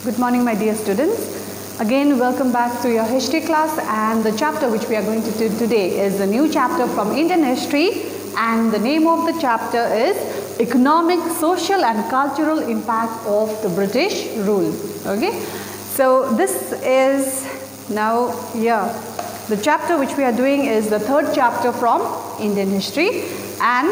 Good morning, my dear students. Again, welcome back to your history class, and the chapter which we are going to do today is a new chapter from Indian history, and the name of the chapter is Economic, Social and Cultural Impact of the British Rule. Okay, so this is now the chapter which we are doing is the third chapter from Indian history, and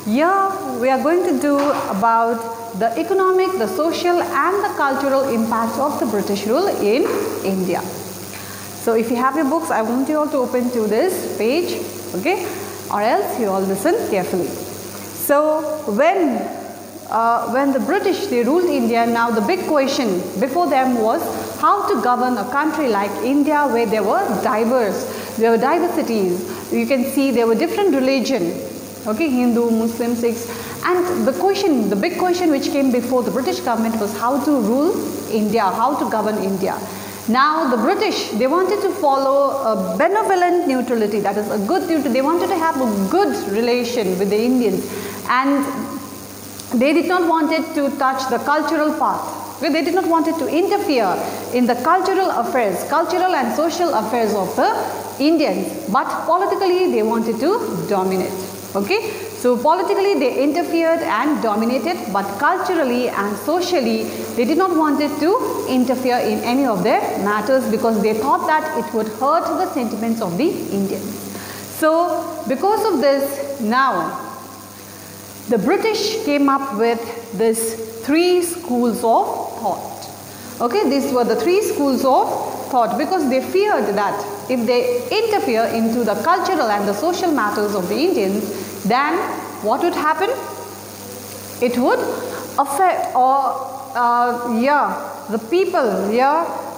here we are going to do about the economic, the social and the cultural impacts of the British rule in India. So if you have your books, I want you all to open to this page, okay, or else you all listen carefully. So when the British, they ruled India, now the big question before them was how to govern a country like India, where there were diversities. You can see there were different religions. Okay, Hindu, Muslim, Sikhs, and the big question which came before the British government was how to rule India, how to govern India. Now the British, they wanted to follow a benevolent neutrality, that is a good neutrality. They wanted to have a good relation with the Indians, and they did not want it to touch the cultural path. They did not want it to interfere in the cultural and social affairs of the Indians, but politically they wanted to dominate. Okay, so politically they interfered and dominated, but culturally and socially they did not want it to interfere in any of their matters, because they thought that it would hurt the sentiments of the Indians. So because of this, now the British came up with this three schools of thought. Okay, these were the three schools of thought, because they feared that if they interfere into the cultural and the social matters of the Indians, then what would happen? It would affect the people,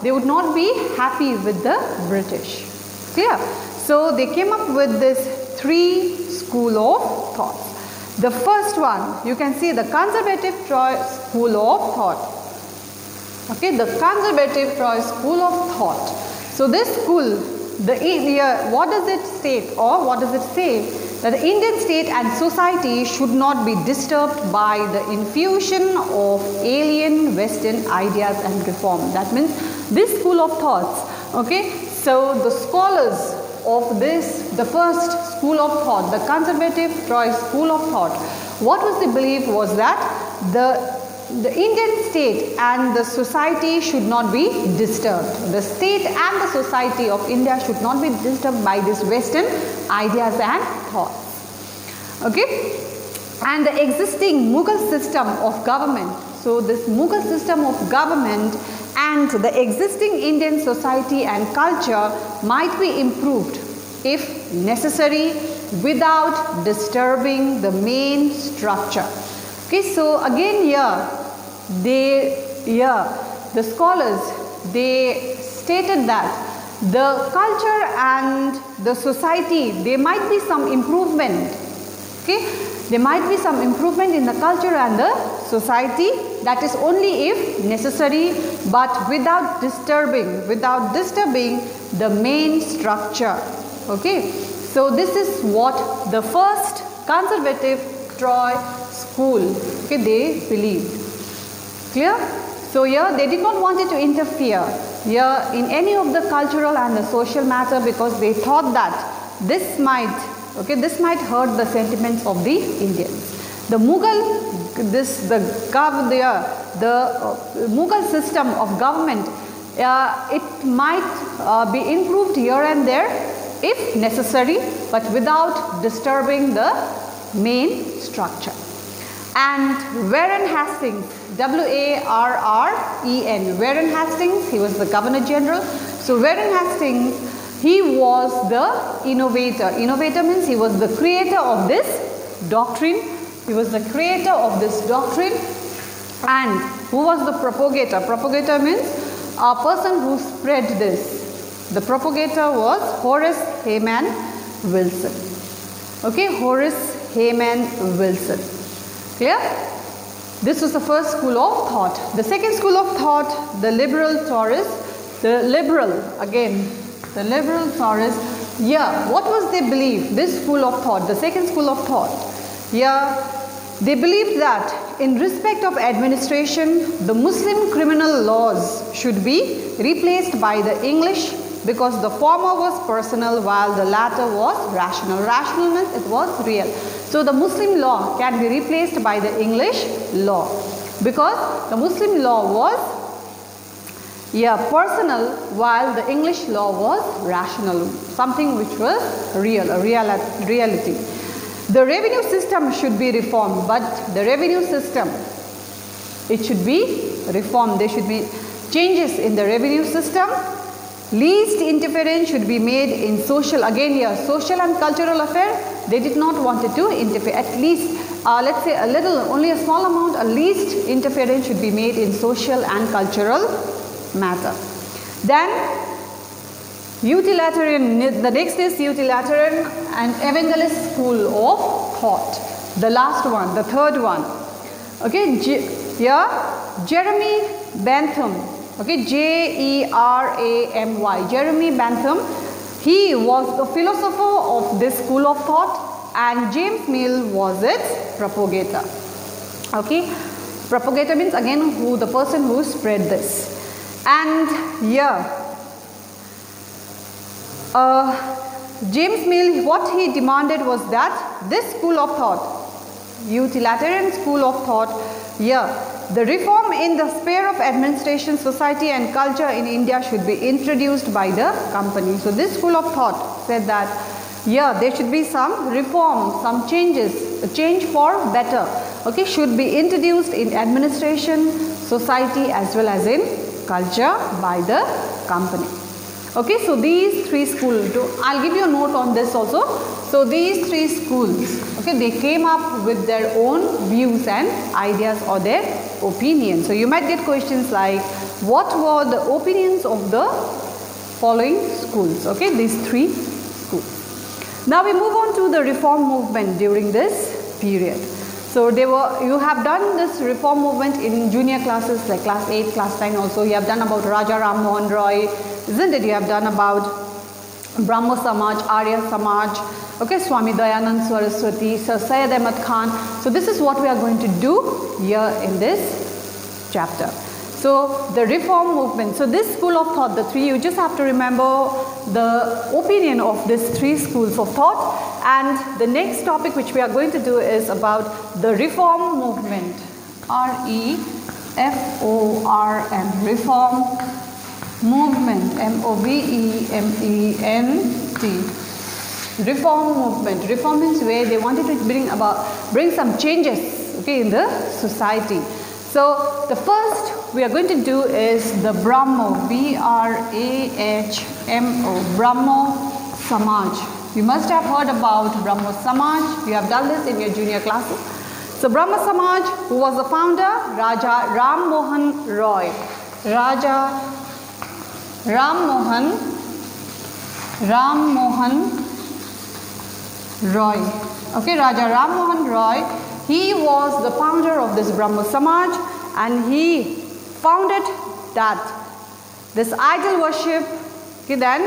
they would not be happy with the British. Clear? So they came up with this three school of thought. The first one, you can see the conservative school of thought. Okay, the conservative school of thought. So this school, what does it state, or what does it say? That the Indian state and society should not be disturbed by the infusion of alien Western ideas and reform. That means this school of thoughts. Okay, so the scholars of the first school of thought, the conservative school of thought, what was the belief was that the Indian state and the society should not be disturbed. The state and the society of India should not be disturbed by these Western ideas and thoughts. Okay? And the existing Mughal system of government. So this Mughal system of government and the existing Indian society and culture might be improved if necessary without disturbing the main structure. Okay, so again here, the scholars, they stated that the culture and the society, there might be some improvement. Okay, there might be some improvement in the culture and the society, that is only if necessary, but without disturbing the main structure. Okay, so this is what the first conservative Troy school, okay, they believed. Clear? So here they did not want it to interfere here in any of the cultural and the social matter, because they thought that this might hurt the sentiments of the Indians. The Mughal system of government, it might be improved here and there if necessary, but without disturbing the main structure. And Warren Hastings, Warren, Warren Hastings, he was the Governor General. So Warren Hastings, he was the innovator. Innovator means he was the creator of this doctrine. He was the creator of this doctrine. And who was the propagator? Propagator means a person who spread this. The propagator was Horace Hayman Wilson. Okay, Horace Hayman Wilson. Clear? This was the first school of thought. The second school of thought, the liberal Tories, the liberal Tories. Yeah, what was their belief? This school of thought, the second school of thought. Yeah, they believed that in respect of administration, the Muslim criminal laws should be replaced by the English, because the former was personal while the latter was rational. Rational means it was real. So the Muslim law can be replaced by the English law, because the Muslim law was personal while the English law was rational, something which was real, a reality. The revenue system should be reformed, but the revenue system, it should be reformed. There should be changes in the revenue system. Least interference should be made in social, again here, social and cultural affair. They did not want to interfere. At least, let's say a little, only a small amount, a least interference should be made in social and cultural matter. Then utilitarian, the next is utilitarian and evangelist school of thought. The last one, the third one. Okay, here Jeremy Bentham. Okay, J-E-R-A-M-Y. Jeremy Bentham. He was the philosopher of this school of thought, and James Mill was its propagator. Okay, propagator means again who, the person who spread this. And here James Mill, what he demanded was that this school of thought, utilitarian school of thought, the reform in the sphere of administration, society and culture in India should be introduced by the company. So this school of thought said that there should be some reform, some changes, a change for better, okay, should be introduced in administration, society as well as in culture by the company. Okay, so these three schools, I'll give you a note on this also. So these three schools, okay, they came up with their own views and ideas or their opinions. So you might get questions like, what were the opinions of the following schools? Okay, these three schools. Now we move on to the reform movement during this period. So you have done this reform movement in junior classes like class 8, class 9 also. You have done about Raja Ram Mohan Roy, isn't it? You have done about Brahmo Samaj, Arya Samaj, okay, Swami Dayanand Saraswati, Sir Syed Ahmad Khan. So this is what we are going to do here in this chapter. So the reform movement. So this school of thought, the three, you just have to remember the opinion of these three schools of thought. And the next topic which we are going to do is about the reform movement. R-E-F-O-R-M, reform movement, M-O-V-E-M-E-N-T. Reform movement. Reform means where they wanted to bring some changes, okay, in the society. So the first we are going to do is the Brahmo, B-R-A-H-M-O, Brahmo Samaj. You must have heard about Brahmo Samaj. You have done this in your junior classes. So Brahmo Samaj, who was the founder? Raja Ram Mohan Roy. Raja Ram Mohan Roy. Okay, Raja Ram Mohan Roy. He was the founder of this Brahmo Samaj, and he founded that this idol worship, okay, then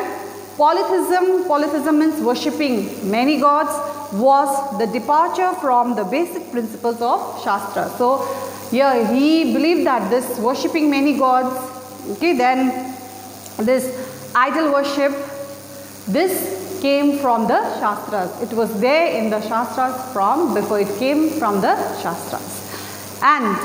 polytheism means worshipping many gods, was the departure from the basic principles of Shastra. So here he believed that this worshipping many gods, okay, then this idol worship, this came from the Shastras. It was there in the Shastras before it came from the Shastras. And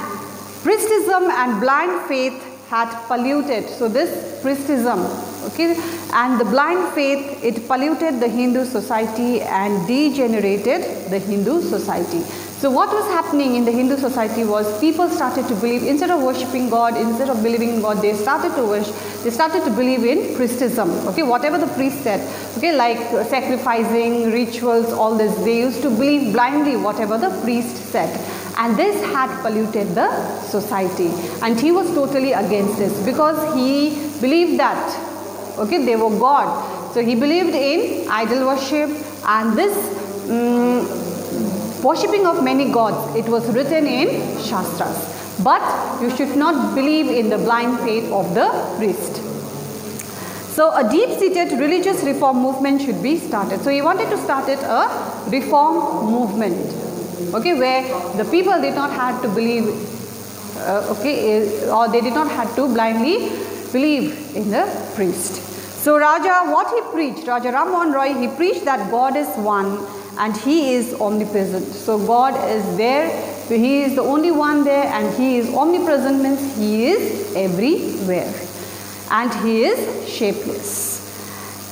priestism and blind faith had polluted. So this priestism, okay, and the blind faith, it polluted the Hindu society and degenerated the Hindu society. So what was happening in the Hindu society was people started to believe, instead of worshipping God, instead of believing in God, they started to believe in priestism. Okay, whatever the priest said, okay, like sacrificing, rituals, all this, they used to believe blindly whatever the priest said. And this had polluted the society. And he was totally against this because he believed that, okay, they were God. So he believed in idol worship and this worshipping of many gods. It was written in Shastras. But you should not believe in the blind faith of the priest. So a deep-seated religious reform movement should be started. So he wanted to start a reform movement. okay, where the people did not have to believe, or they did not have to blindly believe in the priest. So Raja, what he preached, Raja Ram Mohan Roy, he preached that God is one and he is omnipresent. So God is there, so he is the only one there, and he is omnipresent means he is everywhere and he is shapeless.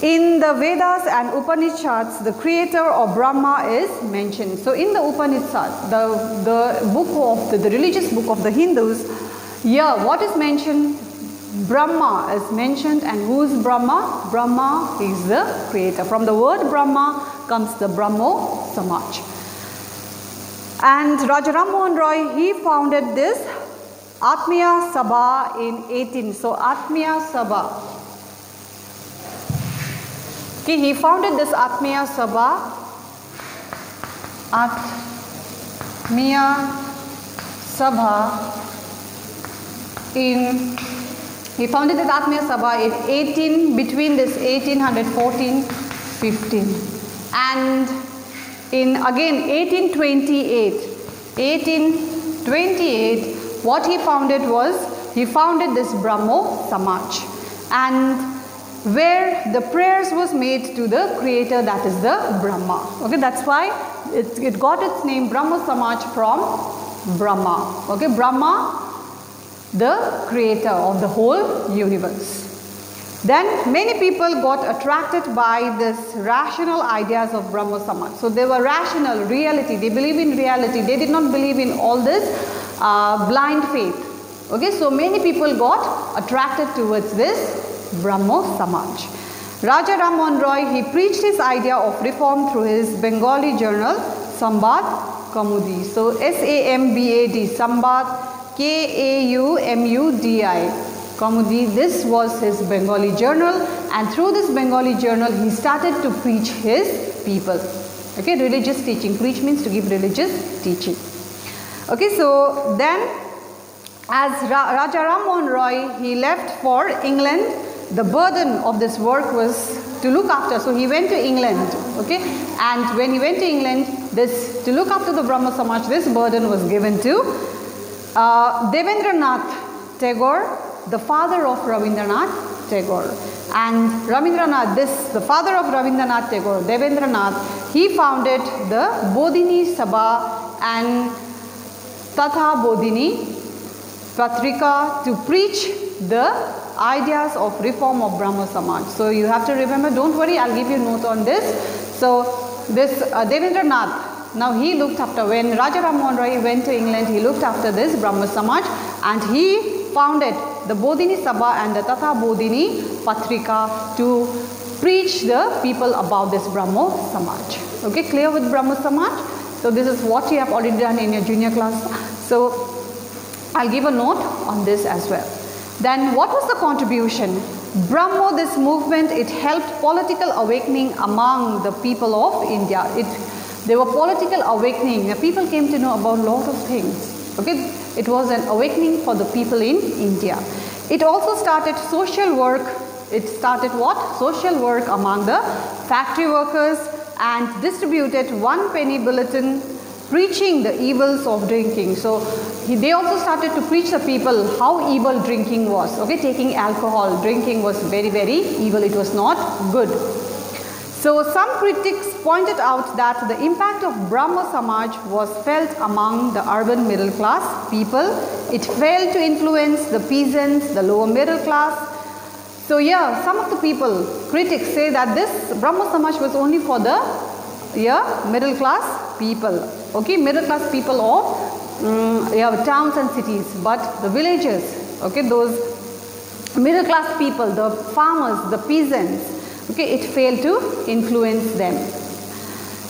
In the Vedas and Upanishads, the creator of Brahma is mentioned. So in the Upanishads, the book of the religious book of the Hindus, here what is mentioned? Brahma is mentioned, and who is Brahma? Brahma is the creator. From the word Brahma comes the Brahmo Samaj. And Raja Ram Mohan Roy, he founded this Atmiya Sabha in 18. So Atmiya Sabha. Okay, he founded this Atmiya Sabha. Atmiya Sabha in, he founded this Atmiya Sabha in between this 1814-15, and in again 1828, what he founded this Brahmo Samaj, and where the prayers was made to the creator, that is the Brahma. Okay, that's why it got its name Brahmo Samaj from Brahma. Okay, Brahma, the creator of the whole universe. Then many people got attracted by this rational ideas of Brahmo Samaj. So they were rational, reality, they believe in reality, they did not believe in all this blind faith. Okay, so many people got attracted towards this Brahmo Samaj. Raja Ram Mohan Roy, he preached his idea of reform through his Bengali journal Sambad Kaumudi. So Sambad, Sambad, Kaumudi, Kaumudi. This was his Bengali journal, and through this Bengali journal he started to preach his people. Okay, religious teaching. Preach means to give religious teaching. Okay, so then as Raja Ram Mohan Roy, he left for England, the burden of this work was to look after. So he went to England, okay, and when he went to England, this to look after the Brahmo Samaj, this burden was given to Devendranath Tagore, the father of Rabindranath Tagore. And Rabindranath, the father of Rabindranath Tagore, Devendranath, he founded the Bodhini Sabha and Tatha Bodhini Patrika to preach the ideas of reform of Brahmo Samaj. So you have to remember, don't worry, I'll give you a note on this. So this Devendranath, now he looked after, when Raja Ram Mohan Roy went to England, he looked after this Brahmo Samaj, and he founded the Bodhini Sabha and the Tatha Bodhini Patrika to preach the people about this Brahmo Samaj. Okay, clear with Brahmo Samaj? So this is what you have already done in your junior class. So I'll give a note on this as well. Then what was the contribution? Brahmo, this movement, it helped political awakening among the people of India. There were political awakening. The people came to know about a lot of things. Okay, it was an awakening for the people in India. It also started social work. It started what? Social work among the factory workers, and distributed 1 penny bulletin preaching the evils of drinking. So they also started to preach the people how evil drinking was. Okay, taking alcohol, drinking was very, very evil. It was not good. So some critics pointed out that the impact of Brahmo Samaj was felt among the urban middle class people. It failed to influence the peasants, the lower middle class. So yeah, some of the people, critics say that this Brahmo Samaj was only for the middle class people. Okay, middle class people of towns and cities, but the villagers, okay, those middle class people, the farmers, the peasants, okay, it failed to influence them.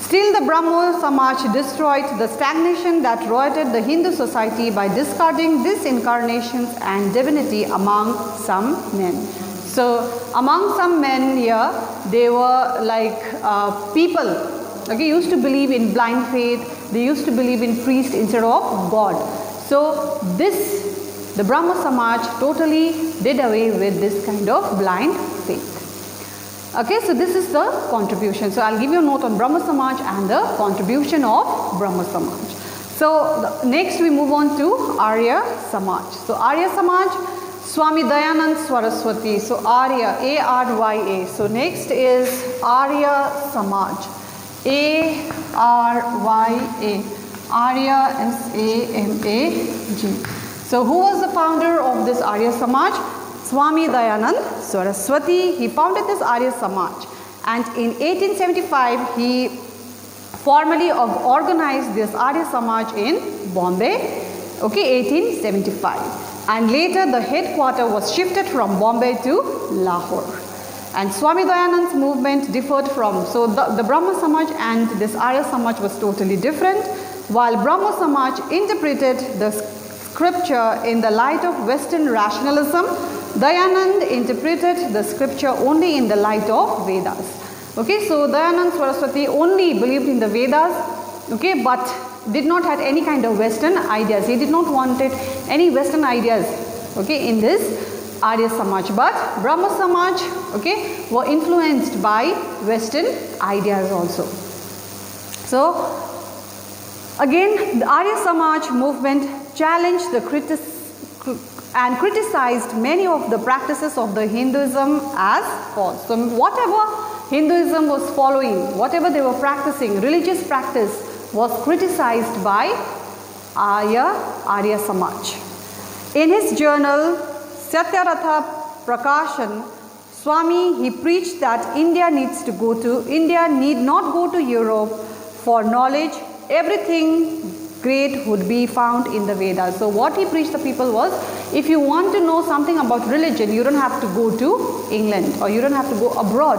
Still, the Brahmo Samaj destroyed the stagnation that rotted the Hindu society by discarding disincarnations and divinity among some men. So among some men here, they were like people, okay, used to believe in blind faith. They used to believe in priest instead of God. So the Brahmo Samaj totally did away with this kind of blind faith. Okay, so this is the contribution. So I'll give you a note on Brahmo Samaj and the contribution of Brahmo Samaj. So next we move on to Arya Samaj. So Arya Samaj, Swami Dayanand Saraswati. So Arya, A-R-Y-A. So next is Arya Samaj, A-R-Y-A. Arya, S-A-M-A-G. So who was the founder of this Arya Samaj? Swami Dayanand Saraswati. He founded this Arya Samaj, and in 1875 he formally organized this Arya Samaj in Bombay, okay, 1875. And later the headquarters was shifted from Bombay to Lahore. And Swami Dayanand's movement differed from, so the Brahmo Samaj and this Arya Samaj was totally different. While Brahmo Samaj interpreted the scripture in the light of Western rationalism, Dayanand interpreted the scripture only in the light of Vedas. Okay, so Dayanand Saraswati only believed in the Vedas, okay, but did not have any kind of Western ideas. He did not wanted any Western ideas, okay, in this Arya Samaj. But Brahmo Samaj, okay, were influenced by Western ideas also. So again, the Arya Samaj movement challenged the and criticized many of the practices of the Hinduism as false. So whatever Hinduism was following, whatever they were practicing, religious practice was criticized by Arya Samaj. In his journal Satyaratha Prakashan, Swami, he preached that India need not go to Europe for knowledge. Everything great would be found in the Vedas. So what he preached the people was, if you want to know something about religion, you don't have to go to England or you don't have to go abroad.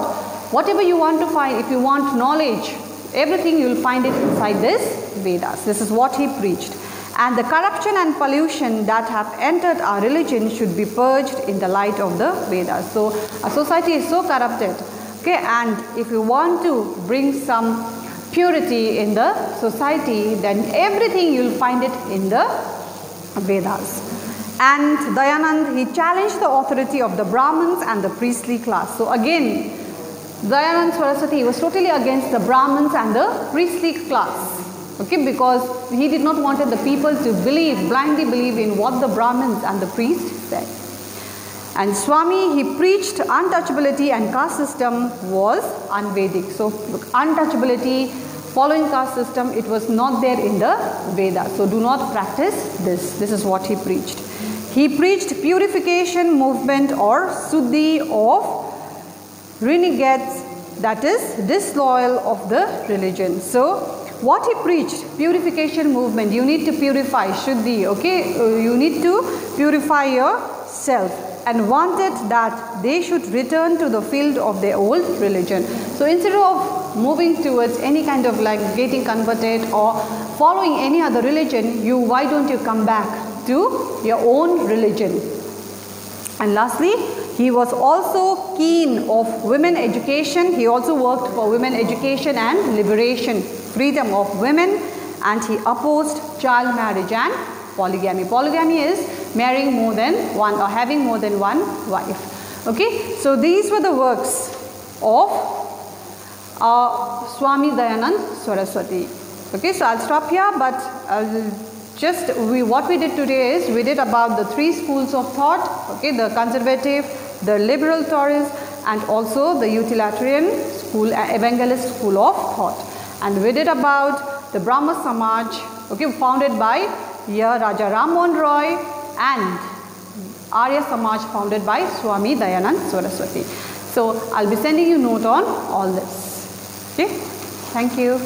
Whatever you want to find, if you want knowledge, everything you will find it inside this Vedas. This is what he preached. And the corruption and pollution that have entered our religion should be purged in the light of the Vedas. So our society is so corrupted, okay, and if you want to bring some purity in the society, then everything you will find it in the Vedas. And Dayanand, he challenged the authority of the Brahmins and the priestly class. So again, Dayanand Saraswati was totally against the Brahmins and the priestly class, okay, because he did not want the people to blindly believe in what the Brahmins and the priests said. And Swami, he preached untouchability and caste system was un-Vedic. So untouchability, following caste system, it was not there in the Vedas. So do not practice this. This is what he preached. He preached purification movement or Suddhi of renegades, that is disloyal of the religion. So what he preached, purification movement, you need to purify, Shuddhi, okay, you need to purify yourself, and wanted that they should return to the field of their old religion. So instead of moving towards any kind of like getting converted or following any other religion, why don't you come back to your own religion? And lastly, he was also keen of women education. He also worked for women education and liberation, freedom of women, and he opposed child marriage and polygamy. Polygamy is marrying more than one or having more than one wife. Okay, so these were the works of Swami Dayanand Saraswati. Okay, so I'll stop here, but what we did today is we did about the three schools of thought, okay, the conservative, the liberal Taoist, and also the utilitarian school, evangelist school of thought. And we did about the Brahmo Samaj, okay, founded by Raja Ram Mohan Roy, and Arya Samaj founded by Swami Dayanand Saraswati. So I'll be sending you note on all this. Okay, thank you.